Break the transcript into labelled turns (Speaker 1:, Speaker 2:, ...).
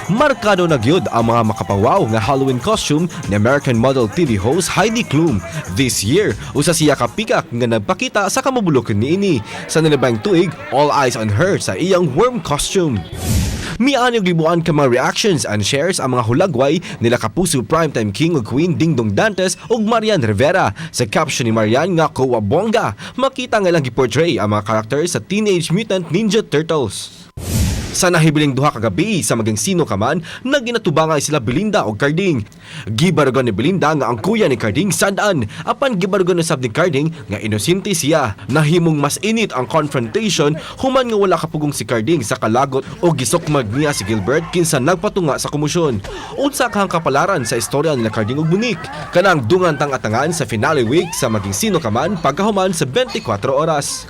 Speaker 1: Markado na gyud ang mga makapawaw nga Halloween costume ni American model TV host Heidi Klum. This year, usa siya ka pikak nga nagpakita sa kamabulok niini. Sa nilabang tuig, all eyes on her sa iyang worm costume. Mianyog libuan ka mga reactions and shares ang mga hulagway nila Kapuso Primetime King ug Queen Dingdong Dantes ug Marian Rivera. Sa caption ni Marian nga kawabongga, makita nga lang giportray ang mga characters sa Teenage Mutant Ninja Turtles. Sa nahibiling duha kagabi sa maging sino ka man, naginatubangay sila Belinda o Carding. Gibarugan ni Belinda nga ang kuya ni Carding sandaan, apan gibarugan na sab ni Carding nga inosente siya. Nahimong mas init ang confrontation human nga wala kapugong si Carding sa kalagot o gisokmag niya si Gilbert kinsa nagpatunga sa komosyon. Unsa kahang kapalaran sa istorya nila Carding ug Bunik, kanang dungan tang-atangan sa finale week sa maging sino ka man pagkahuman sa 24 oras.